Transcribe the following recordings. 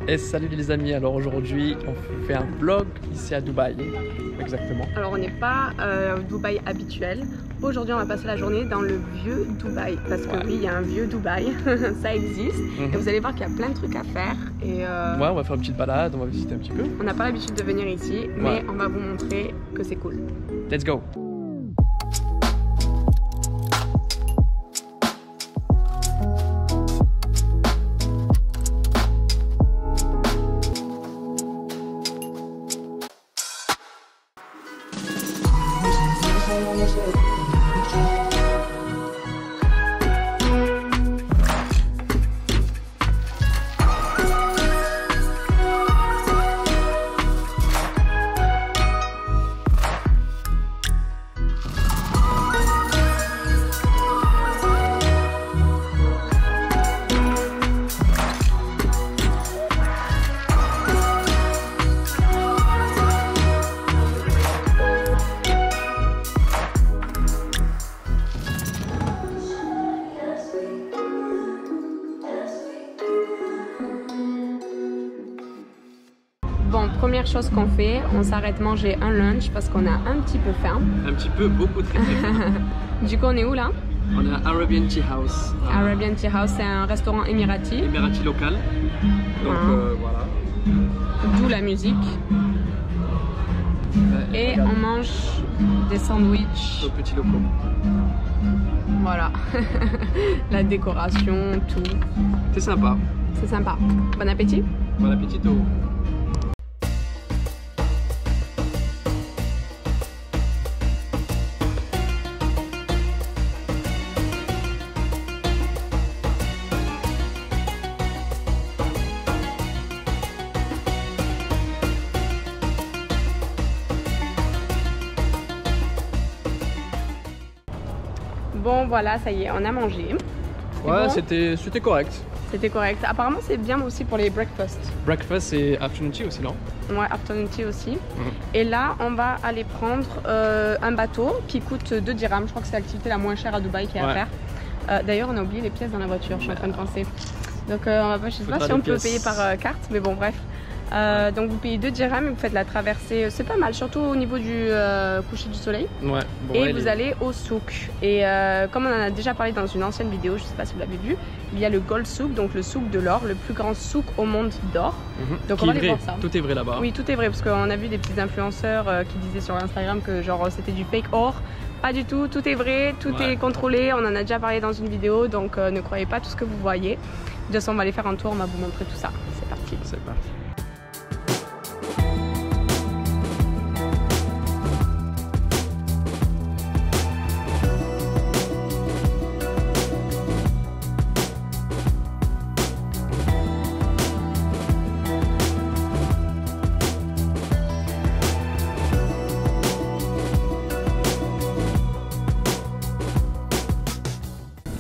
Et salut les amis, alors aujourd'hui on fait un vlog ici à Dubaï. Exactement. Alors on n'est pas au Dubaï habituel. Aujourd'hui on va passer la journée dans le vieux Dubaï. Parce que oui, il y a un vieux Dubaï, ça existe. Et vous allez voir qu'il y a plein de trucs à faire. Et ouais, on va faire une petite balade, on va visiter un petit peu. On n'a pas l'habitude de venir ici, mais on va vous montrer que c'est cool. Let's go! Bon, première chose qu'on fait, on s'arrête manger un lunch parce qu'on a un petit peu faim. Un petit peu, beaucoup très faim. Du coup, on est où là? On est à Arabian Tea House. Arabian Tea House, c'est un restaurant émirati. Émirati local. Donc voilà. D'où la musique. Et on mange des sandwichs. Nos petits locaux. Voilà. La décoration, tout. C'est sympa. C'est sympa. Bon appétit. Bon appétit. Bon voilà, ça y est, on a mangé. Ouais, bon, c'était correct. C'était correct. Apparemment c'est bien aussi pour les breakfasts. Breakfast et afternoon tea aussi, non? Ouais, afternoon tea aussi. Et là, on va aller prendre un bateau qui coûte 2 dirhams. Je crois que c'est l'activité la moins chère à Dubaï qu'il y a à faire. D'ailleurs, on a oublié les pièces dans la voiture, je suis en train de penser. Donc je sais pas si on peut payer par carte, mais bon bref. Donc vous payez 2 dirhams et vous faites la traversée, c'est pas mal, surtout au niveau du coucher du soleil. Ouais, bon, et vous allez au souk. Et comme on en a déjà parlé dans une ancienne vidéo, je sais pas si vous l'avez vu, il y a le Gold Souk, donc le souk de l'or, le plus grand souk au monde d'or. Donc on va aller voir ça. Tout est vrai là-bas. Oui, tout est vrai, parce qu'on a vu des petits influenceurs qui disaient sur Instagram que genre c'était du fake or. Pas du tout, tout est vrai, tout est contrôlé, on en a déjà parlé dans une vidéo, donc ne croyez pas tout ce que vous voyez. De toute façon, on va aller faire un tour, on va vous montrer tout ça. C'est parti. C'est parti.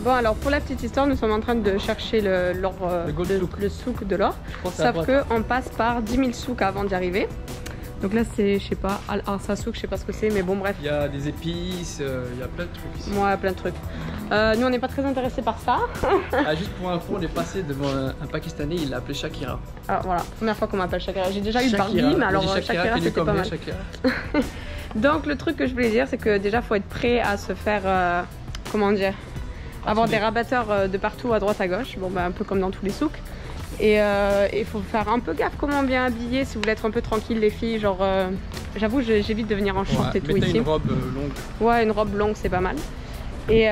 Bon alors pour la petite histoire, nous sommes en train de chercher le souk de l'or. Sauf qu'on passe par 10 000 souks avant d'y arriver. Donc là c'est, je sais pas, Al-Arsa souk, je sais pas ce que c'est, mais bon bref. Il y a des épices, il y a plein de trucs ici. Ouais, plein de trucs. Nous on n'est pas très intéressés par ça. Juste pour info, on est passé devant un Pakistanais, il l'a appelé Shakira. Alors voilà, première fois qu'on m'appelle Shakira. J'ai déjà eu Barbie, mais alors Shakira c'était pas mal. Donc le truc que je voulais dire, c'est que déjà faut être prêt à se faire, comment dire, avoir des rabatteurs de partout à droite à gauche, bon, bah, un peu comme dans tous les souks. Et il faut faire un peu gaffe comment on vient habillé si vous voulez être un peu tranquille les filles. Genre, j'avoue, j'évite de venir en short et tout ici. Une robe longue. Ouais, une robe longue c'est pas mal. Et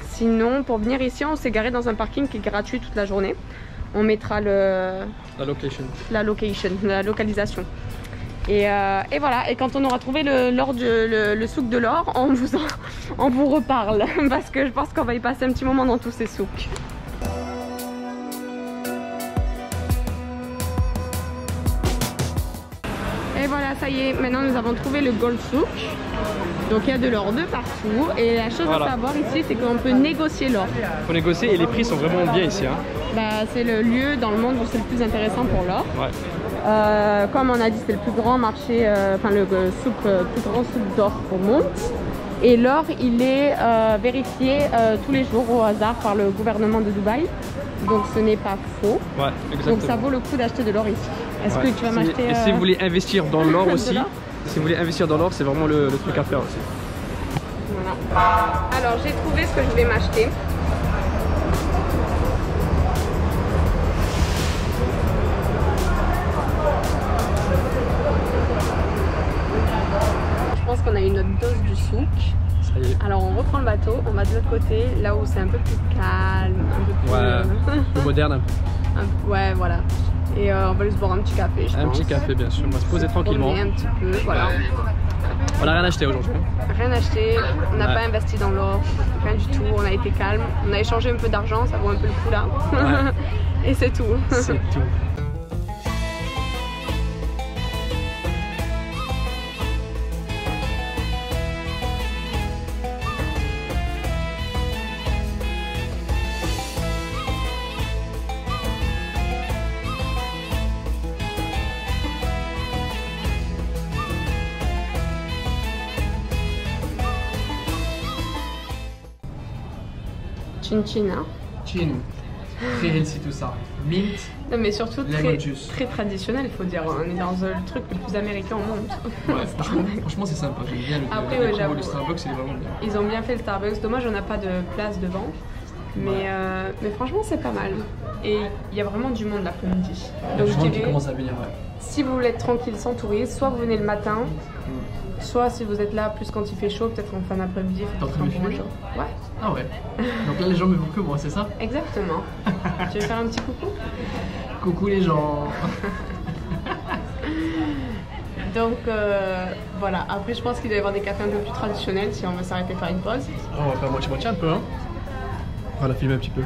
sinon, pour venir ici, on s'est garé dans un parking qui est gratuit toute la journée. On mettra la localisation. Et voilà, et quand on aura trouvé le souk de l'or, on vous reparle parce que je pense qu'on va y passer un petit moment dans tous ces souks. Et voilà, ça y est, maintenant nous avons trouvé le Gold Souk. Donc il y a de l'or de partout. Et la chose à savoir ici, c'est qu'on peut négocier l'or. Il faut négocier et les prix sont vraiment bien ici. Hein. Bah, c'est le lieu dans le monde où c'est le plus intéressant pour l'or. Ouais. Comme on a dit, c'est le plus grand marché, enfin le plus grand souk d'or au monde. Et l'or, il est vérifié tous les jours au hasard par le gouvernement de Dubaï. Donc ce n'est pas faux. Ouais, exactement. Donc ça vaut le coup d'acheter de l'or ici. Est-ce que tu vas m'acheter Et si vous voulez investir dans l'or aussi, si vous voulez investir dans l'or, c'est vraiment le truc à faire aussi. Voilà. Alors j'ai trouvé ce que je voulais m'acheter. Je pense qu'on a eu notre dose du souk. Ça y est. Alors on reprend le bateau, on va de l'autre côté, là où c'est un peu plus calme, un peu plus... Ouais, plus moderne un peu. Ouais, voilà. Et on va juste boire un petit café, je pense. Un petit café, bien sûr. On va se poser tranquillement. Un petit peu, voilà. On n'a rien acheté aujourd'hui. Rien acheté, on n'a pas investi dans l'or, rien du tout, on a été calme. On a échangé un peu d'argent, ça vaut un peu le coup là. Ouais. Et c'est tout. C'est tout. Chin chin, hein. Chin. Très healthy tout ça. Mint. Non mais surtout très traditionnel, il faut dire. On est dans le truc le plus américain au monde. Ouais, franchement c'est sympa. J'aime bien le Starbucks, il est vraiment bien. Ils ont bien fait le Starbucks. Dommage, on n'a pas de place devant. Mais franchement c'est pas mal. Et il y a vraiment du monde l'après-midi. Donc je dirais, commence à venir, ouais. Si vous voulez être tranquille sans touristes, soit vous venez le matin, soit si vous êtes là plus quand il fait chaud, peut-être en fin d'après-midi, il fait un bon jour. Ouais. Ah ouais. Donc là les gens me voient que moi, c'est ça? Exactement. Tu veux faire un petit coucou? Coucou les gens. Donc voilà, après je pense qu'il doit y avoir des cafés un peu plus traditionnels si on veut s'arrêter faire une pause. On va faire moitié-moitié un peu, hein. On va la filmer un petit peu.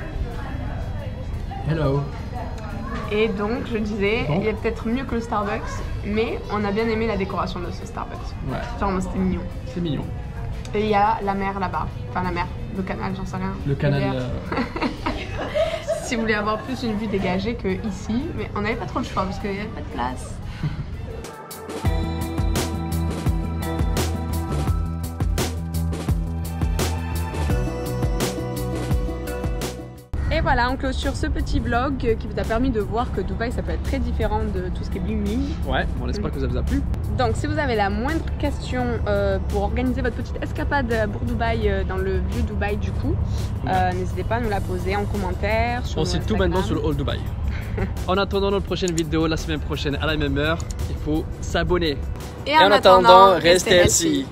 Hello. Et donc je disais, il y a peut-être mieux que le Starbucks, mais on a bien aimé la décoration de ce Starbucks. Ouais. Genre c'était mignon. C'est mignon. Et il y a la mer là-bas, enfin la mer, le canal, j'en sais rien. Le canal. Si vous voulez avoir plus une vue dégagée que ici, mais on n'avait pas trop le choix parce qu'il n'y avait pas de place. Et voilà, on clôture ce petit vlog qui vous a permis de voir que Dubaï ça peut être très différent de tout ce qui est bling bling. Ouais, on espère que ça vous a plu. Donc si vous avez la moindre question pour organiser votre petite escapade pour Dubaï dans le vieux Dubaï du coup, n'hésitez pas à nous la poser en commentaire. On sait tout maintenant sur le All Dubaï. En attendant notre prochaine vidéo la semaine prochaine à la même heure, il faut s'abonner. Et en attendant, restez healthy.